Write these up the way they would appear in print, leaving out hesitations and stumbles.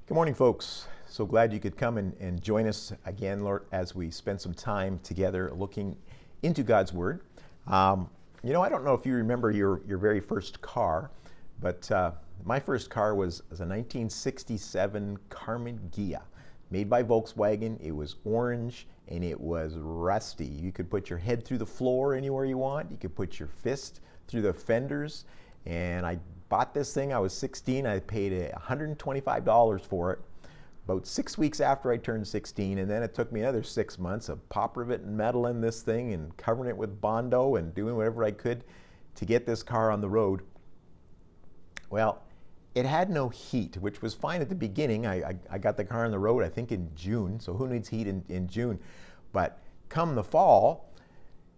Good morning, folks. So glad you could come and join us again, Lord, as we spend some time together looking into God's Word. I don't know if you remember your very first car, but my first car was a 1967 Karmann Ghia, made by Volkswagen. It was orange and it was rusty. You could put your head through the floor anywhere you want. You could put your fist through the fenders. And I bought this thing. I was 16. I paid $125 for it about 6 weeks after I turned 16, and then it took me another 6 months of pop rivet and metal in this thing and covering it with Bondo and doing whatever I could to get this car on the road. Well, it had no heat, which was fine at the beginning. I got the car on the road, I think, in June, so who needs heat in June? But come the fall,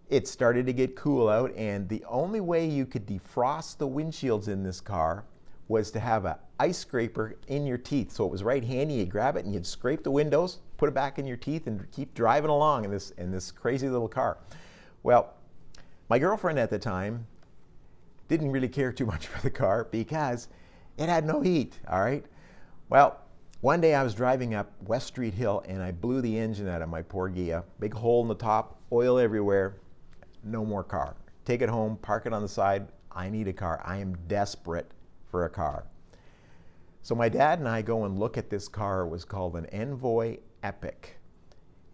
it started to get cool out, and the only way you could defrost the windshields in this car was to have an ice scraper in your teeth. So it was right handy. You grab it and you'd scrape the windows, put it back in your teeth, and keep driving along in this crazy little car. Well, my girlfriend at the time didn't really care too much for the car because it had no heat, all right? Well, one day I was driving up West Street Hill and I blew the engine out of my poor Ghia. Big hole in the top, oil everywhere, no more car. Take it home, park it on the side. I need a car. I am desperate for a car. So my dad and I go and look at this car. It was called an Envoy Epic.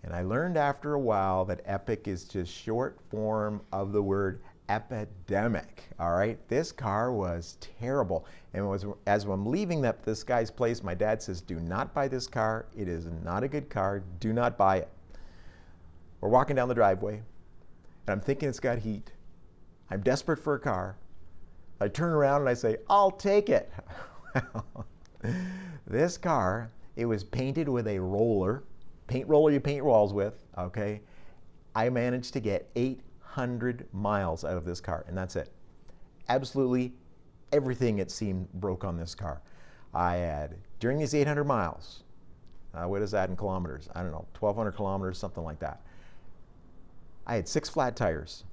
And I learned after a while that epic is just short form of the word epidemic. All right, this car was terrible. And as I'm leaving this guy's place, my dad says, "Do not buy this car. It is not a good car. Do not buy it." We're walking down the driveway, and I'm thinking it's got heat. I'm desperate for a car. I turn around and I say, "I'll take it." This car, it was painted with a roller, paint roller you paint walls with, okay? I managed to get 800 miles out of this car, and that's it. Absolutely everything, it seemed, broke on this car. I had, during these 800 miles, what is that in kilometers? I don't know, 1,200 kilometers, something like that. I had 6 flat tires.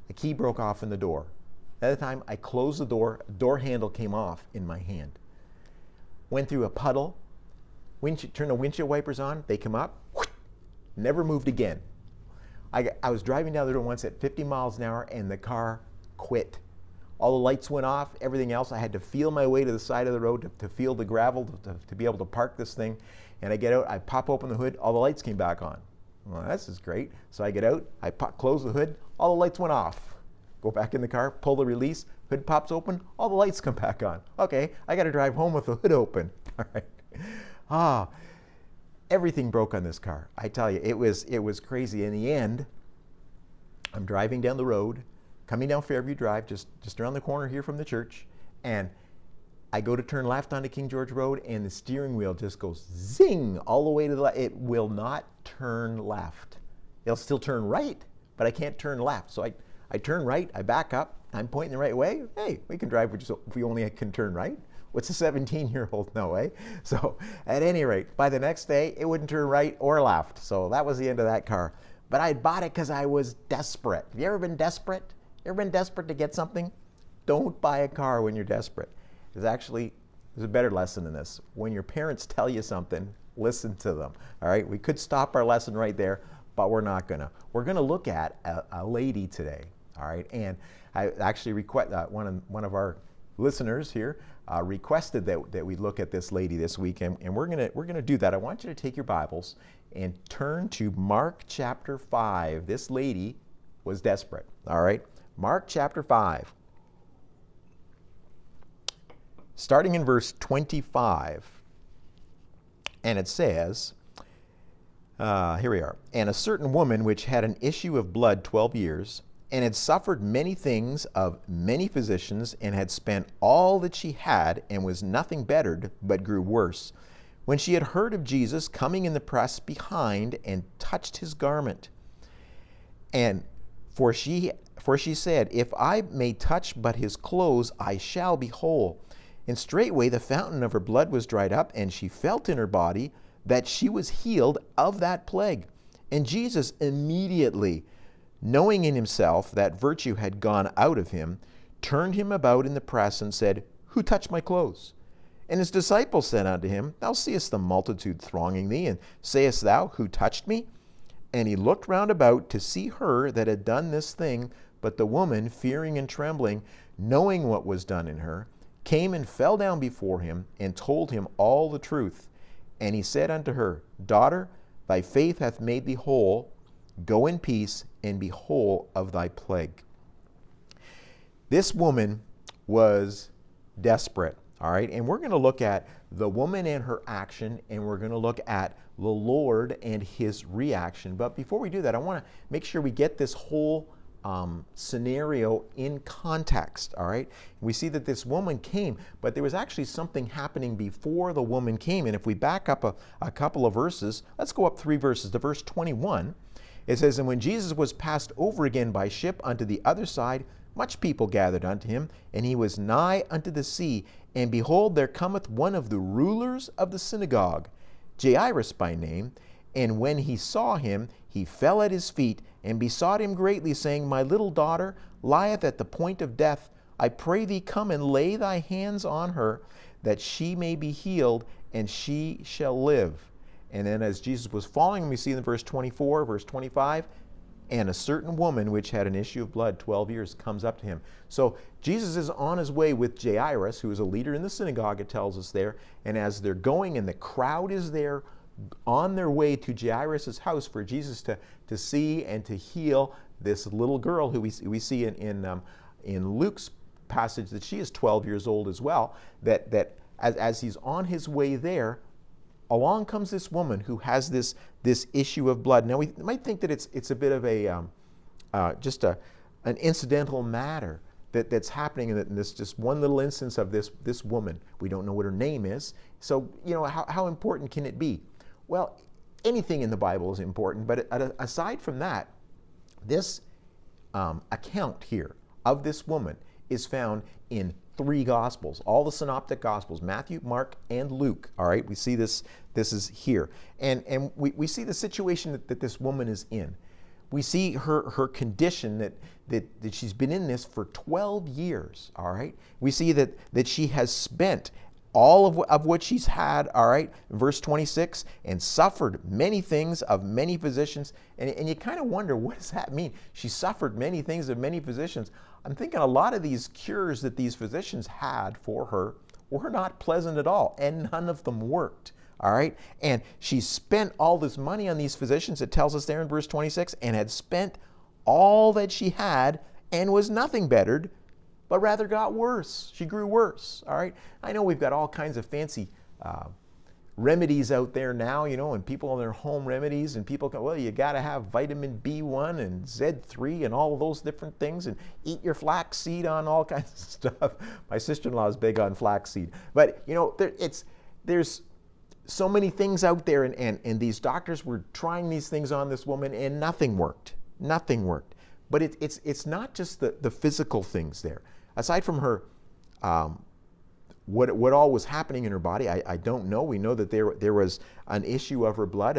The key broke off in the door. At the time I closed the door handle came off in my hand. Went through a puddle, turned the windshield wipers on, they come up, never moved again. I was driving down the road once at 50 miles an hour and the car quit. All the lights went off, everything else. I had to feel my way to the side of the road to feel the gravel to be able to park this thing. And I get out, I pop open the hood, all the lights came back on. Well, this is great. So I get out, I close the hood, all the lights went off. Go back in the car, pull the release, hood pops open, all the lights come back on. Okay, I got to drive home with the hood open. All right. Everything broke on this car. I tell you, it was crazy. In the end, I'm driving down the road, coming down Fairview Drive, just around the corner here from the church, and I go to turn left onto King George Road, and the steering wheel just goes zing all the way to the left. It will not turn left. It'll still turn right, but I can't turn left. So I turn right, I back up, I'm pointing the right way. Hey, we can drive if we only can turn right. What's a 17-year-old know, eh? So at any rate, by the next day, it wouldn't turn right or left. So that was the end of that car. But I bought it because I was desperate. Have you ever been desperate? You ever been desperate to get something? Don't buy a car when you're desperate. There's a better lesson in this. When your parents tell you something, listen to them. All right, we could stop our lesson right there, but we're not gonna. We're gonna look at a lady today. All right, and I actually one of our listeners here requested that we look at this lady this week, and we're gonna do that. I want you to take your Bibles and turn to Mark chapter 5. This lady was desperate. All right, Mark chapter 5, starting in verse 25, and it says, here we are. "And a certain woman which had an issue of blood 12 years, and had suffered many things of many physicians, and had spent all that she had, and was nothing bettered, but grew worse, when she had heard of Jesus coming in the press behind, and touched his garment. And for she said, If I may touch but his clothes, I shall be whole. And straightway the fountain of her blood was dried up, and she felt in her body that she was healed of that plague. And Jesus immediately, knowing in himself that virtue had gone out of him, turned him about in the press and said, Who touched my clothes? And his disciples said unto him, Thou seest the multitude thronging thee, and sayest thou, Who touched me? And he looked round about to see her that had done this thing. But the woman, fearing and trembling, knowing what was done in her, came and fell down before him, and told him all the truth. And he said unto her, Daughter, thy faith hath made thee whole. Go in peace, and be whole of thy plague. This woman was desperate, all right? And we're going to look at the woman and her action, and we're going to look at the Lord and his reaction. But before we do that, I want to make sure we get this whole scenario in context, all right? We see that this woman came, but there was actually something happening before the woman came. And if we back up a couple of verses, let's go up 3 verses to verse 21. It says, And when Jesus was passed over again by ship unto the other side, much people gathered unto him, and he was nigh unto the sea. And behold, there cometh one of the rulers of the synagogue, Jairus by name. And when he saw him, he fell at his feet, and besought him greatly, saying, My little daughter lieth at the point of death. I pray thee, come and lay thy hands on her, that she may be healed, and she shall live. And then as Jesus was falling, we see in verse 24, verse 25, and a certain woman which had an issue of blood 12 years comes up to him. So Jesus is on his way with Jairus, who is a leader in the synagogue, it tells us there. And as they're going and the crowd is there on their way to Jairus' house for Jesus to see and to heal this little girl who we see in Luke's passage that she is 12 years old as well, that as he's on his way there, along comes this woman who has this issue of blood. Now we might think that it's a bit of an incidental matter that's happening in this just one little instance of this woman. We don't know what her name is. So how important can it be? Well, anything in the Bible is important, but aside from that, this account here of this woman is found in 3 Gospels, all the synoptic Gospels, Matthew, Mark, and Luke. All right, we see this is here. And we see the situation that this woman is in. We see her condition that she's been in this for 12 years, all right? We see that she has spent all of what she's had, all right, verse 26, and suffered many things of many physicians. And you kind of wonder, what does that mean? She suffered many things of many physicians. I'm thinking a lot of these cures that these physicians had for her were not pleasant at all, and none of them worked, all right? And she spent all this money on these physicians, it tells us there in verse 26, and had spent all that she had and was nothing bettered, but rather got worse. She grew worse, all right? I know we've got all kinds of fancy remedies out there now, and people on their home remedies, and people go, well, you got to have vitamin B1 and Z3 and all of those different things, and eat your flaxseed on all kinds of stuff. My sister-in-law is big on flaxseed. But, there's so many things out there, and these doctors were trying these things on this woman, and nothing worked. Nothing worked. But it's not just the physical things there. Aside from her, what all was happening in her body, I don't know. We know that there was an issue of her blood,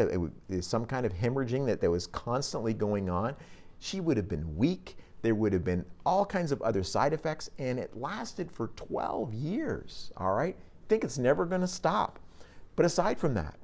some kind of hemorrhaging that was constantly going on. She would have been weak. There would have been all kinds of other side effects, and it lasted for 12 years, all right? I think it's never going to stop. But aside from that,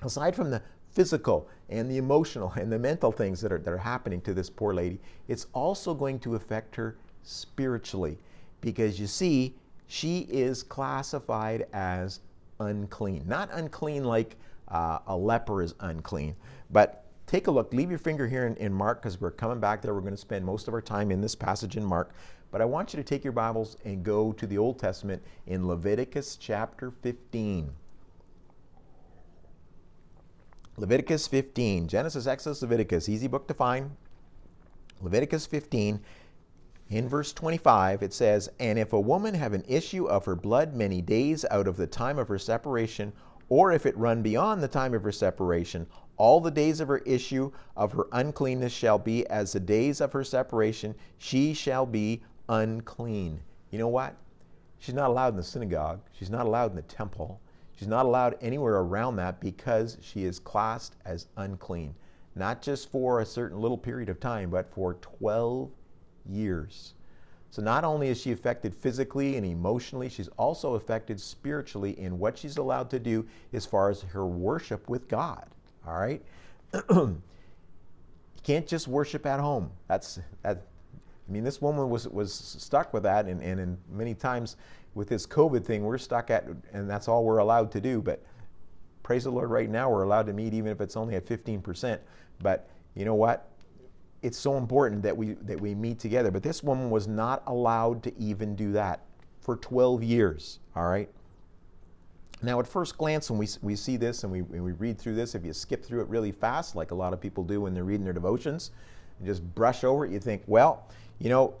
aside from the physical and the emotional and the mental things that are happening to this poor lady, it's also going to affect her spiritually, because you see, she is classified as unclean. Not unclean like a leper is unclean, but take a look. Leave your finger here in Mark, because we're coming back there. We're going to spend most of our time in this passage in Mark. But I want you to take your Bibles and go to the Old Testament in Leviticus chapter 15. Leviticus 15. Genesis, Exodus, Leviticus. Easy book to find. Leviticus 15. In verse 25, it says, And if a woman have an issue of her blood many days out of the time of her separation, or if it run beyond the time of her separation, all the days of her issue of her uncleanness shall be as the days of her separation, she shall be unclean. You know what? She's not allowed in the synagogue. She's not allowed in the temple. She's not allowed anywhere around that, because she is classed as unclean. Not just for a certain little period of time, but for 12 years. So not only is she affected physically and emotionally, she's also affected spiritually in what she's allowed to do as far as her worship with God. All right? You can't just worship at home. I mean, this woman was stuck with that, and in many times with this COVID thing, we're stuck at, and that's all we're allowed to do. But praise the Lord, right now we're allowed to meet even if it's only at 15%. But you know what? It's so important that we meet together. But this woman was not allowed to even do that for 12 years. All right. Now, at first glance, when we see this and we read through this, if you skip through it really fast, like a lot of people do when they're reading their devotions, and just brush over it, you think, well, you know,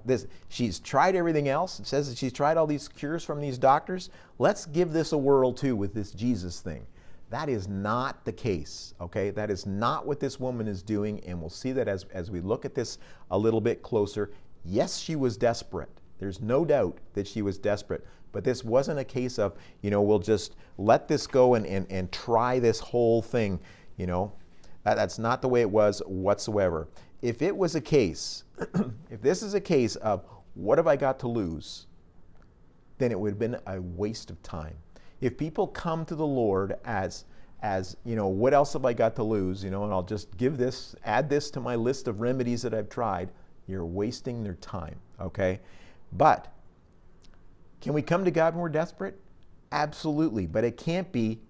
she's tried everything else. It says that she's tried all these cures from these doctors. Let's give this a whirl too with this Jesus thing. That is not the case, okay? That is not what this woman is doing, and we'll see that as we look at this a little bit closer. Yes, she was desperate. There's no doubt that she was desperate. But this wasn't a case of, you know, we'll just let this go and try this whole thing, you know. That's not the way it was whatsoever. If it was a case, if this is a case of what have I got to lose, then it would have been a waste of time. If people come to the Lord as you know, what else have I got to lose, you know, and I'll just add this to my list of remedies that I've tried, you're wasting their time, okay? But can we come to God when we're desperate? Absolutely, but it can't be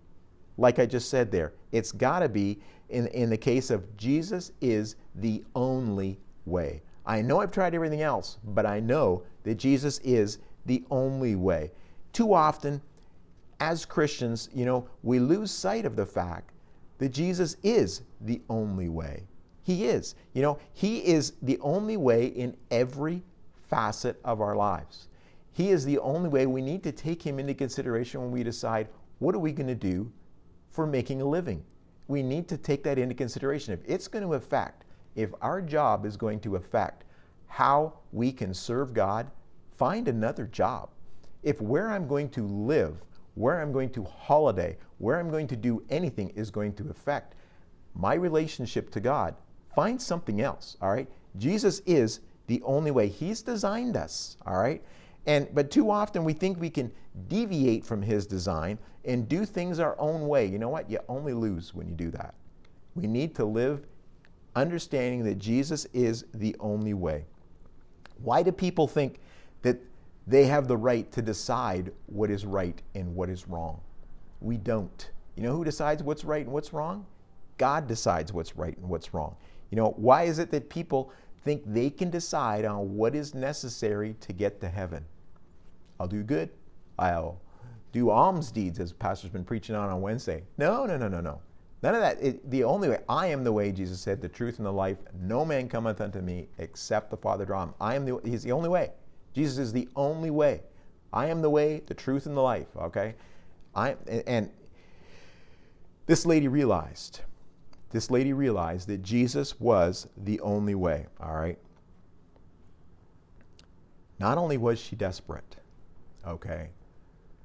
like I just said there. It's got to be in the case of Jesus is the only way. I know I've tried everything else, but I know that Jesus is the only way. Too often, as Christians, you know, we lose sight of the fact that Jesus is the only way. He is. You know, He is the only way in every facet of our lives. He is the only way. We need to take Him into consideration when we decide, what are we going to do for making a living? We need to take that into consideration. If it's going to affect, if our job is going to affect how we can serve God, find another job. If where I'm going to live, where I'm going to holiday, where I'm going to do anything is going to affect my relationship to God, find something else, all right? Jesus is the only way. He's designed us, all right? But too often we think we can deviate from His design and do things our own way. You know what? You only lose when you do that. We need to live understanding that Jesus is the only way. Why do people think that they have the right to decide what is right and what is wrong? We don't. You know who decides what's right and what's wrong? God decides what's right and what's wrong. You know, why is it that people think they can decide on what is necessary to get to heaven? I'll do good. I'll do alms deeds, as Pastor's been preaching on Wednesday. No. None of that. The only way, I am the way, Jesus said, the truth and the life. No man cometh unto me except the Father draw him. He's the only way. Jesus is the only way. I am the way, the truth, and the life, okay? And this lady realized that Jesus was the only way, all right? Not only was she desperate, okay,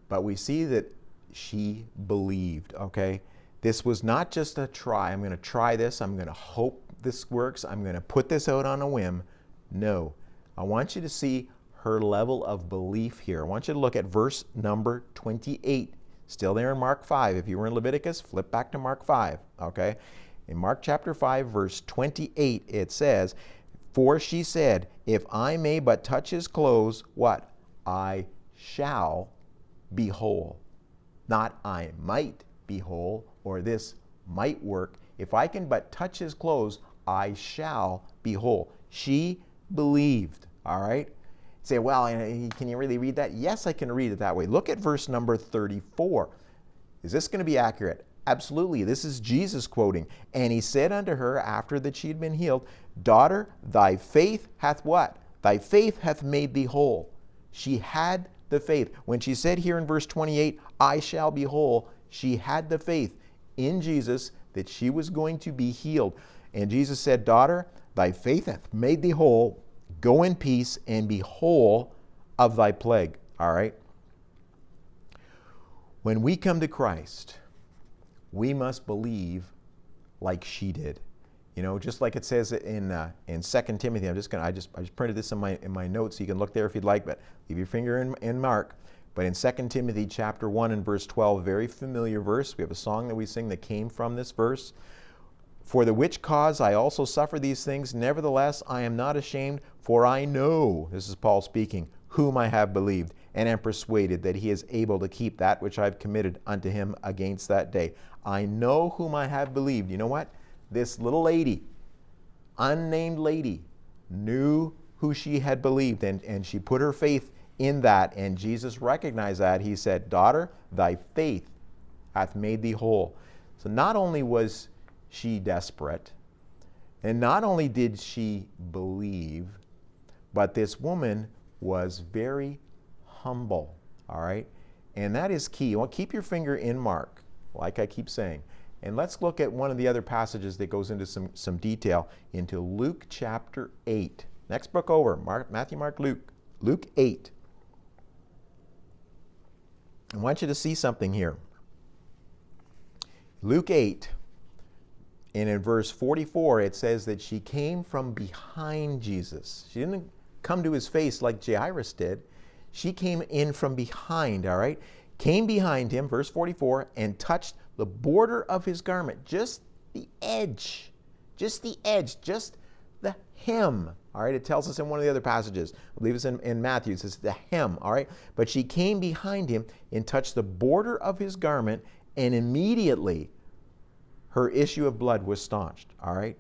but we see that she believed, okay? This was not just a try. I'm going to try this. I'm going to hope this works. I'm going to put this out on a whim. No. I want you to see her level of belief here. I want you to look at verse number 28. Still there in Mark 5. If you were in Leviticus, flip back to Mark 5, okay? In Mark chapter 5, verse 28, it says, "For she said, if I may but touch His clothes, what? I shall be whole." Not I might be whole, or this might work. If I can but touch His clothes, I shall be whole. She believed, all right? Say, well, can you really read that? Yes, I can read it that way. Look at verse number 34. Is this going to be accurate? Absolutely. This is Jesus quoting. "And He said unto her, after that she had been healed, Daughter, thy faith hath" what? "Thy faith hath made thee whole." She had the faith. When she said here in verse 28, "I shall be whole," she had the faith in Jesus that she was going to be healed. And Jesus said, "Daughter, thy faith hath made thee whole. Go in peace and be whole of thy plague." All right? When we come to Christ, we must believe like she did. You know, just like it says in 2 Timothy. I just printed this in my notes, so you can look there if you'd like, but leave your finger in Mark. But in 2 Timothy chapter 1 and verse 12, very familiar verse. We have a song that we sing that came from this verse. For the which cause I also suffer these things, nevertheless I am not ashamed, for I know, this is Paul speaking, whom I have believed, and am persuaded that he is able to keep that which I have committed unto him against that day. I know whom I have believed. You know what? This little lady, unnamed lady, knew who she had believed, and she put her faith in that, and Jesus recognized that. He said, daughter, thy faith hath made thee whole. So not only was she desperate, and not only did she believe, but this woman was very humble, all right? And that is key. Well, keep your finger in Mark, like I keep saying. And let's look at one of the other passages that goes into some detail, into Luke chapter 8. Next book over, Matthew, Mark, Luke. Luke 8. I want you to see something here. Luke 8, and in verse 44, it says that she came from behind Jesus. She didn't come to his face like Jairus did. She came in from behind, all right? Came behind him, verse 44, and touched the border of his garment, just the edge, just the hem, all right? It tells us in one of the other passages. I believe it's in Matthew. It says the hem, all right? But she came behind him and touched the border of his garment, and immediately her issue of blood was staunched, all right?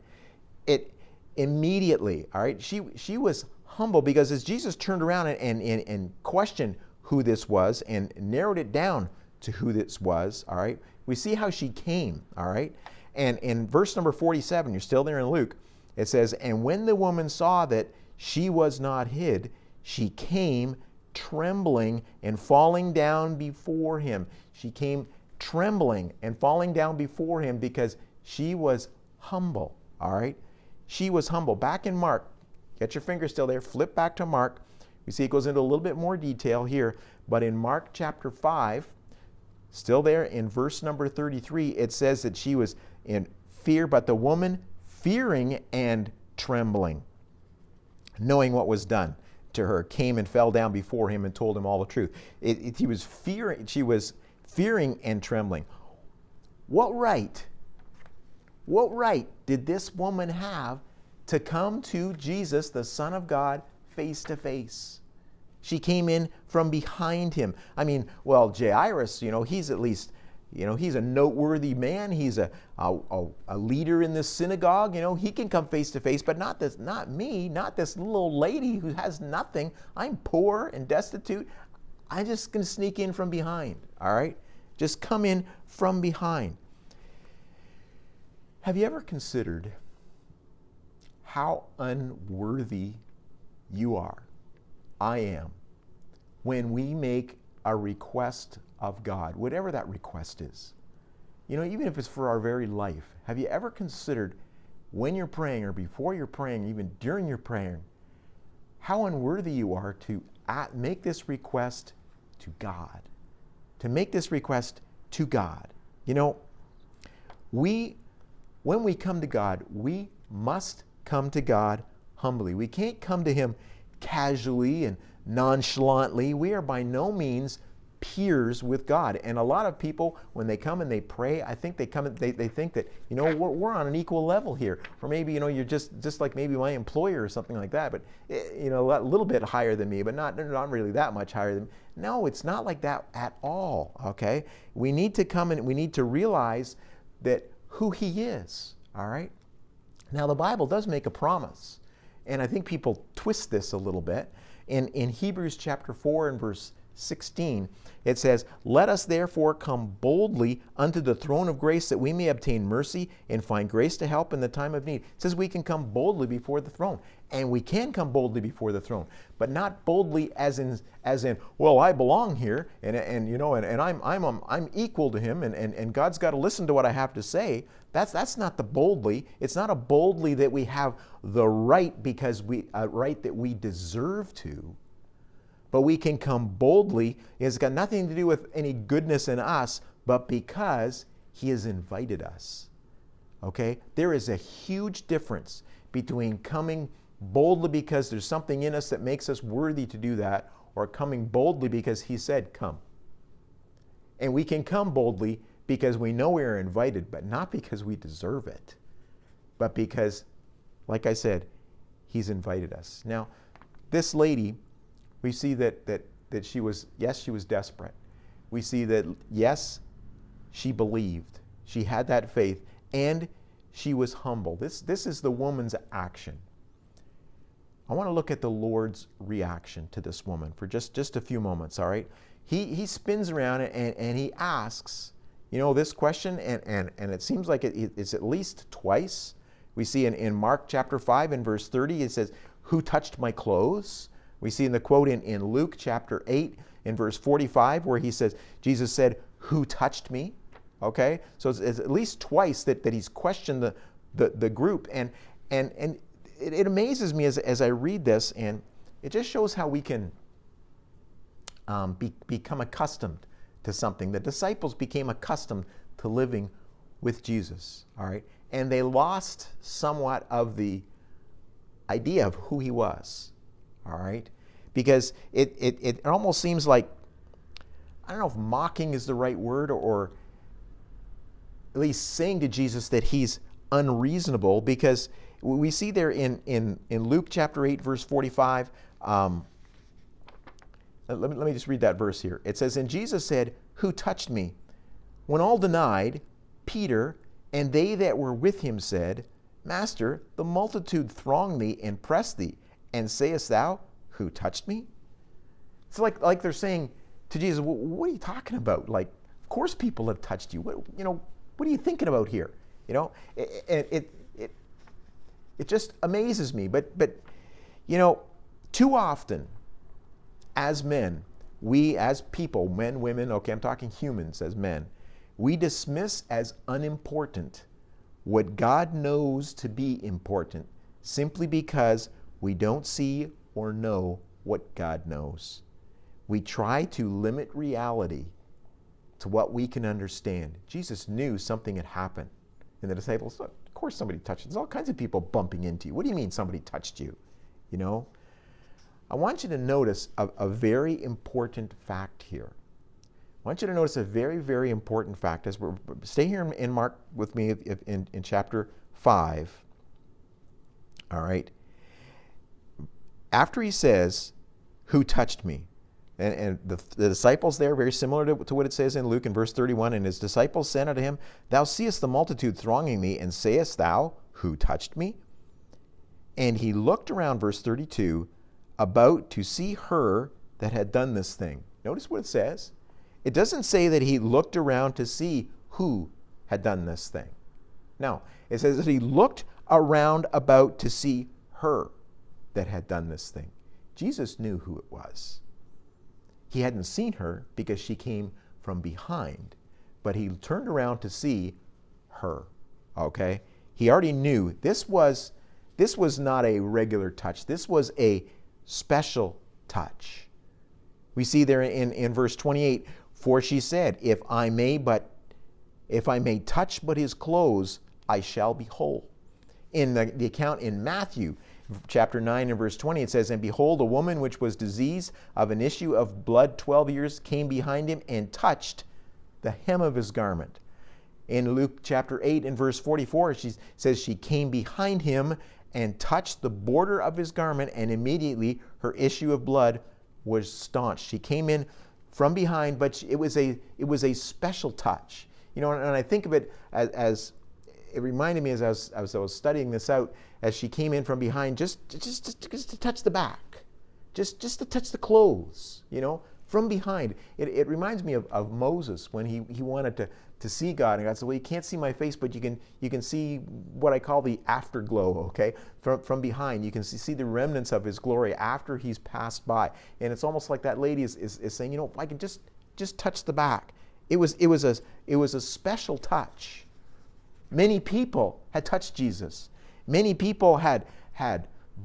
It immediately, all right? She was humble, because as Jesus turned around and questioned who this was and narrowed it down to who this was, all right, we see how she came, all right? And in verse number 47, you're still there in Luke, it says, and when the woman saw that she was not hid, she came trembling and falling down before him. She came trembling and falling down before him because she was humble, all right? She was humble. Back in Mark, get your finger still there, flip back to Mark. We see it goes into a little bit more detail here, but in Mark chapter 5, still there in verse number 33, it says that she was in fear, but the woman, fearing and trembling, knowing what was done to her, came and fell down before him and told him all the truth. She was fearing and trembling. What right did this woman have to come to Jesus, the Son of God, face to face? She came in from behind him. I mean, well, Jairus, he's at least, he's a noteworthy man. He's a leader in this synagogue. He can come face to face, but not me, not this little lady who has nothing. I'm poor and destitute. I'm just going to sneak in from behind, all right? Just come in from behind. Have you ever considered how unworthy you are, I am, when we make a request of God, whatever that request is? Even if it's for our very life, have you ever considered when you're praying or before you're praying, even during your praying, how unworthy you are to make this request to God? To make this request to God. When we come to God, we must come to God humbly. We can't come to him casually and nonchalantly. We are by no means peers with God. And a lot of people, when they come and they pray, I think they think that, we're on an equal level here. Or maybe, you're just like maybe my employer or something like that, but, a little bit higher than me, but not really that much higher than me. No, it's not like that at all, okay? We need to come and we need to realize that who he is, all right? Now, the Bible does make a promise, and I think people twist this a little bit. In Hebrews chapter 4 and verse 16, it says, let us therefore come boldly unto the throne of grace, that we may obtain mercy and find grace to help in the time of need. It says we can come boldly before the throne, and we can come boldly before the throne, but not boldly as in well, I belong here, and I'm equal to him, and God's got to listen to what I have to say. That's not the boldly. It's not a boldly that we have the right because right that we deserve to. But we can come boldly. It's got nothing to do with any goodness in us, but because he has invited us. Okay? There is a huge difference between coming boldly because there's something in us that makes us worthy to do that, or coming boldly because he said, come. And we can come boldly because we know we are invited, but not because we deserve it, but because, like I said, he's invited us. Now, this lady, we see that she was, yes, she was desperate. We see that, yes, she believed. She had that faith, and she was humble. This is the woman's action. I want to look at the Lord's reaction to this woman for just a few moments, all right? He spins around and he asks, this question, and it seems like it's at least twice. We see in Mark chapter 5 and verse 30, it says, who touched my clothes? We see in the quote in Luke chapter 8 in verse 45 where Jesus said, who touched me? Okay, so it's at least twice that he's questioned the group, and it amazes me as I read this, and it just shows how we can become accustomed to something. The disciples became accustomed to living with Jesus, all right, and they lost somewhat of the idea of who he was, all right, because it almost seems like, I don't know if mocking is the right word, or at least saying to Jesus that he's unreasonable, because we see there in Luke chapter 8, verse 45, let me just read that verse here. It says, and Jesus said, who touched me? When all denied, Peter and they that were with him said, Master, the multitude throng thee and press thee, and sayest thou, who touched me? It's like they're saying to Jesus, what are you talking about? Like, of course people have touched you. What are you thinking about here? It just amazes me. But too often, as men, we as people, men, women, okay, I'm talking humans as men, we dismiss as unimportant what God knows to be important simply because we don't see or know what God knows. We try to limit reality to what we can understand. Jesus knew something had happened. And the disciples, of course somebody touched you. There's all kinds of people bumping into you. What do you mean somebody touched you? I want you to notice a very important fact here. I want you to notice a very, very important fact. As we're stay here in Mark with me in chapter 5. All right. After he says, who touched me? And the disciples there, very similar to what it says in Luke in verse 31, and his disciples said unto him, Thou seest the multitude thronging thee, and sayest thou, who touched me? And he looked around, verse 32, about to see her that had done this thing. Notice what it says. It doesn't say that he looked around to see who had done this thing. No, it says that he looked around about to see her that had done this thing. Jesus knew who it was. He hadn't seen her because she came from behind, but he turned around to see her, okay? He already knew this was not a regular touch. This was a special touch. We see there in verse 28, for she said, if I may touch but his clothes, I shall be whole. In the account in Matthew, chapter 9 and verse 20, it says, and behold, a woman which was diseased of an issue of blood 12 years came behind him and touched the hem of his garment. In Luke chapter 8 and verse 44, she says she came behind him and touched the border of his garment, and immediately her issue of blood was staunched. She came in from behind, but it was a special touch. And I think of it as it reminded me as I was studying this out, as she came in from behind, just to touch the back, just to touch the clothes, from behind. It reminds me of Moses when he wanted to see God, and God said, well, you can't see my face, but you can see what I call the afterglow, okay? From behind, you can see the remnants of his glory after he's passed by. And it's almost like that lady is saying, if I can just touch the back. It was a special touch. Many people had touched Jesus. Many people had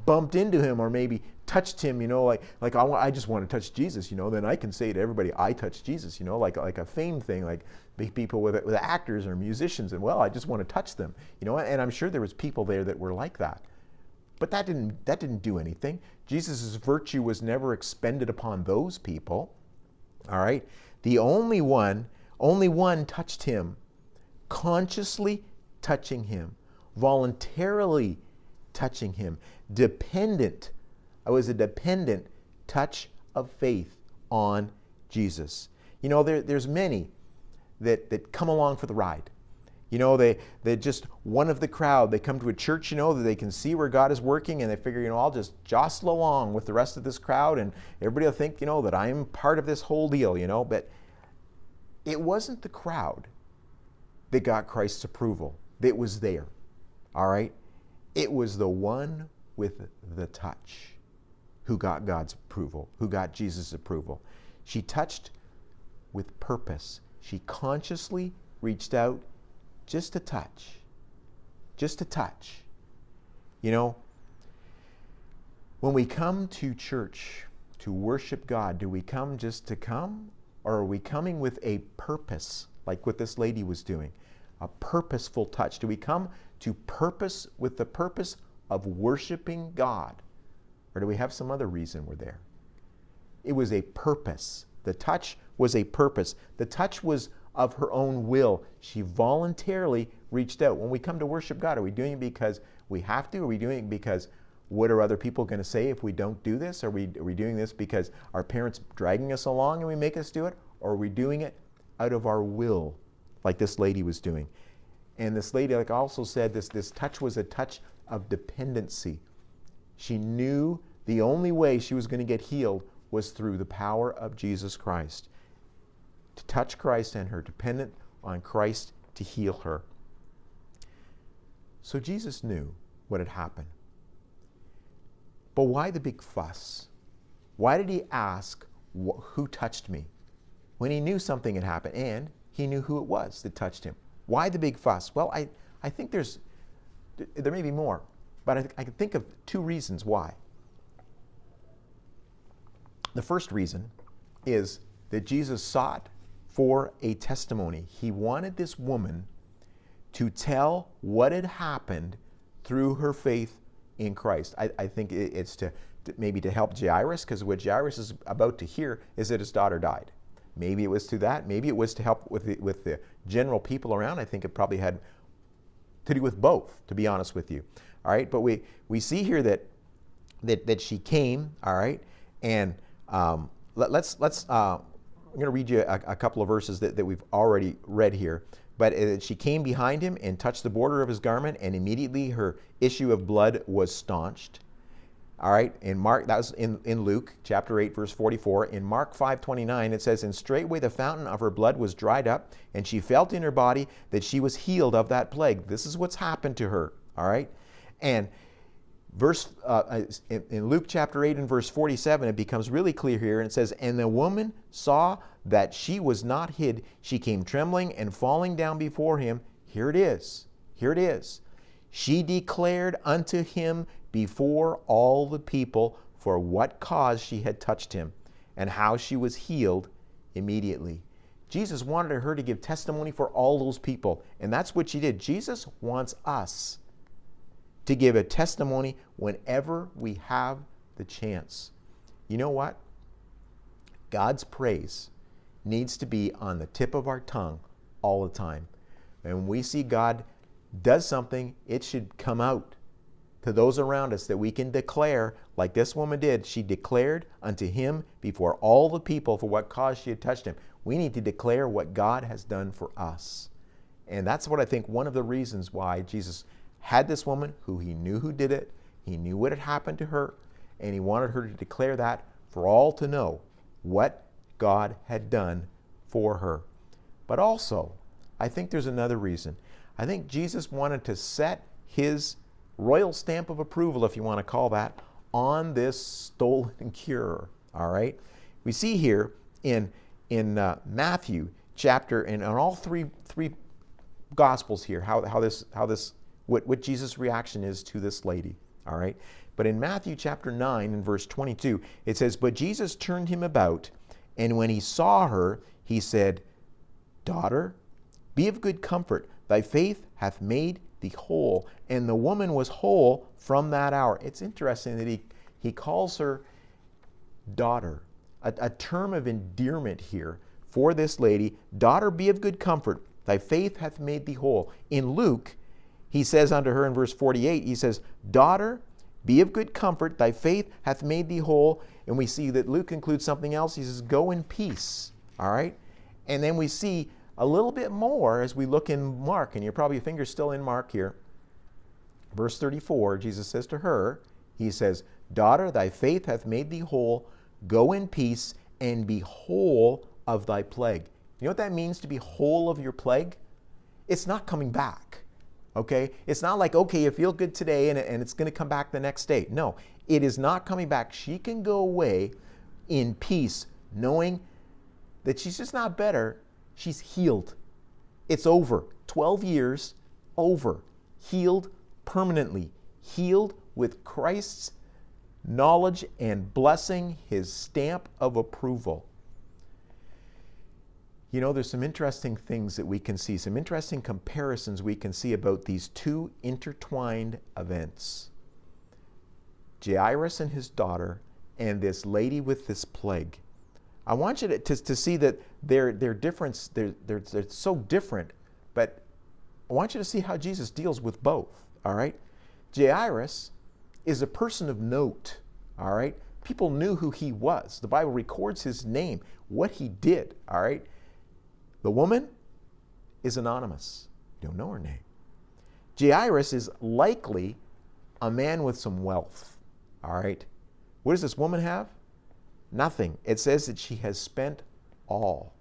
bumped into him or maybe touched him, I just want to touch Jesus, then I can say to everybody, I touched Jesus, like a fame thing, like big people with actors or musicians, and I just want to touch them, and I'm sure there was people there that were like that. But that didn't do anything. Jesus' virtue was never expended upon those people. All right? The only one touched him, consciously touching him, voluntarily touching him, dependent. It was a dependent touch of faith on Jesus. There's many that come along for the ride. They're just one of the crowd. They come to a church, that they can see where God is working, and they figure, I'll just jostle along with the rest of this crowd, and everybody will think, that I'm part of this whole deal, But it wasn't the crowd that got Christ's approval. That was there, all right? It was the one with the touch who got God's approval, who got Jesus' approval. She touched with purpose. She consciously reached out just to touch. Just to touch. When we come to church to worship God, do we come just to come? Or are we coming with a purpose, like what this lady was doing? A purposeful touch. Do we come to purpose with the purpose of worshiping God? Or do we have some other reason we're there? It was a purpose. The touch was a purpose. The touch was of her own will. She voluntarily reached out. When we come to worship God, are we doing it because we have to? Are we doing it because what are other people going to say if we don't do this? Are we doing this because our parents dragging us along and we make us do it? Or are we doing it out of our will, like this lady was doing? And this lady, like I also said, this touch was a touch of dependency. She knew the only way she was going to get healed was through the power of Jesus Christ. To touch Christ and her dependent on Christ to heal her. So Jesus knew what had happened. But why the big fuss? Why did he ask, who touched me? When he knew something had happened and he knew who it was that touched him. Why the big fuss? Well, I think there may be more, but I can think of two reasons why. The first reason is that Jesus sought for a testimony. He wanted this woman to tell what had happened through her faith in Christ. I think it's to maybe to help Jairus, because what Jairus is about to hear is that his daughter died. Maybe it was to that. Maybe it was to help with the general people around. I think it probably had to do with both, to be honest with you. All right, but we see here that she came. All right, and let's I'm going to read you a couple of verses that we've already read here. But she came behind him and touched the border of his garment, and immediately her issue of blood was staunched. All right, in Mark, that was in Luke chapter 8, verse 44. In Mark 5:29, it says, and straightway the fountain of her blood was dried up, and she felt in her body that she was healed of that plague. This is what's happened to her. All right, and in Luke chapter 8 and verse 47, it becomes really clear here, and it says, and the woman saw that she was not hid. She came trembling and falling down before him. Here it is. Here it is. She declared unto him before all the people for what cause she had touched him and how she was healed immediately. Jesus wanted her to give testimony for all those people, and that's what she did. Jesus wants us to give a testimony whenever we have the chance. You know what? God's praise needs to be on the tip of our tongue all the time. And when we see God does something, it should come out to those around us that we can declare, like this woman did. She declared unto him before all the people for what cause she had touched him. We need to declare what God has done for us. And that's what I think one of the reasons why Jesus had this woman who he knew who did it, he knew what had happened to her, and he wanted her to declare that for all to know what God had done for her. But also, I think there's another reason. I think Jesus wanted to set his royal stamp of approval, if you want to call that, on this stolen cure. All right? We see here in Matthew chapter, and on all three Gospels here, how this what Jesus' reaction is to this lady. all right? But in Matthew chapter 9 and verse 22, it says, "But Jesus turned him about, and when he saw her, he said, 'Daughter, be of good comfort. Thy faith hath made thee whole.' And the woman was whole from that hour." It's interesting that he calls her daughter, a term of endearment here for this lady. "Daughter, be of good comfort. Thy faith hath made thee whole." In Luke, he says unto her in verse 48, he says, "Daughter, be of good comfort. Thy faith hath made thee whole." And we see that Luke includes something else. He says, "Go in peace." All right? And then we see a little bit more as we look in Mark, and your finger's still in Mark here. Verse 34, Jesus says to her, he says, "Daughter, thy faith hath made thee whole. Go in peace and be whole of thy plague." You know what that means, to be whole of your plague? It's not coming back, okay? It's not like, okay, you feel good today and it's going to come back the next day. No, it is not coming back. She can go away in peace, knowing that she's just not better. She's healed. It's over. 12 years, over. Healed permanently. Healed with Christ's knowledge and blessing, his stamp of approval. You know, there's some interesting things that we can see, some interesting comparisons we can see about these two intertwined events. Jairus and his daughter, and this lady with this plague. I want you to see that they're different, they're so different, but I want you to see how Jesus deals with both, all right? Jairus is a person of note, all right? People knew who he was. The Bible records his name, what he did, all right? The woman is anonymous. You don't know her name. Jairus is likely a man with some wealth, all right? What does this woman have? Nothing. It says that she has spent all.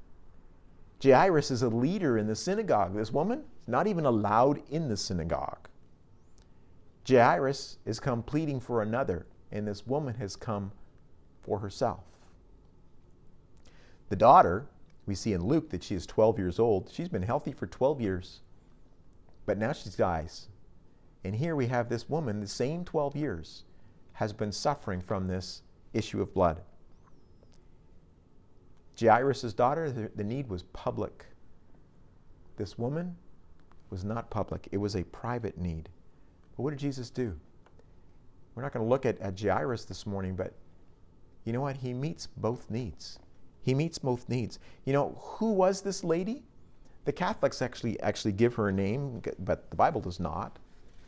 Jairus is a leader in the synagogue. This woman is not even allowed in the synagogue. Jairus is come pleading for another, and this woman has come for herself. The daughter, we see in Luke that she is 12 years old. She's been healthy for 12 years, but now she dies. And here we have this woman, the same 12 years, has been suffering from this issue of blood. Jairus' daughter, the need was public. This woman was not public. It was a private need. But what did Jesus do? We're not going to look at Jairus this morning, but you know what? He meets both needs. He meets both needs. You know, who was this lady? The Catholics actually give her a name, but the Bible does not.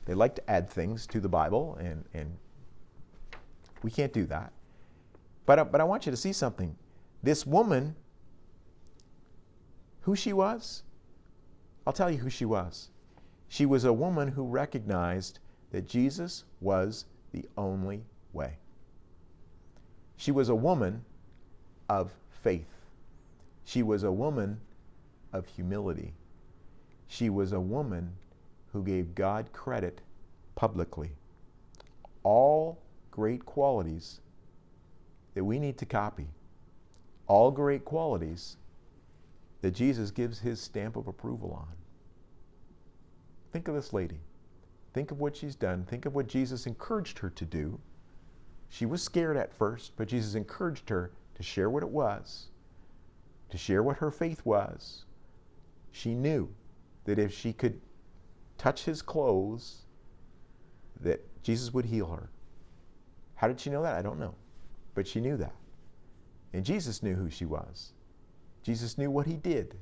They like to add things to the Bible, and we can't do that. But I want you to see something. This woman, who she was? I'll tell you who she was. She was a woman who recognized that Jesus was the only way. She was a woman of faith. She was a woman of humility. She was a woman who gave God credit publicly. All great qualities that we need to copy. All great qualities that Jesus gives his stamp of approval on. Think of this lady. Think of what she's done. Think of what Jesus encouraged her to do. She was scared at first, but Jesus encouraged her to share what it was, to share what her faith was. She knew that if she could touch his clothes, that Jesus would heal her. How did she know that? I don't know. But she knew that. And Jesus knew who she was. Jesus knew what he did.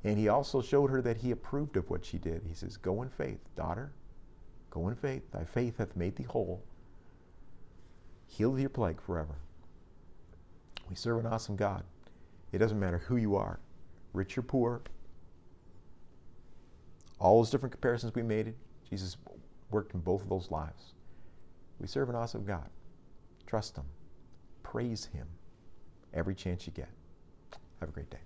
And he also showed her that he approved of what she did. He says, "Go in faith, daughter. Go in faith. Thy faith hath made thee whole. Heal your plague forever." We serve an awesome God. It doesn't matter who you are, rich or poor. All those different comparisons we made, Jesus worked in both of those lives. We serve an awesome God. Trust him. Praise him every chance you get. Have a great day.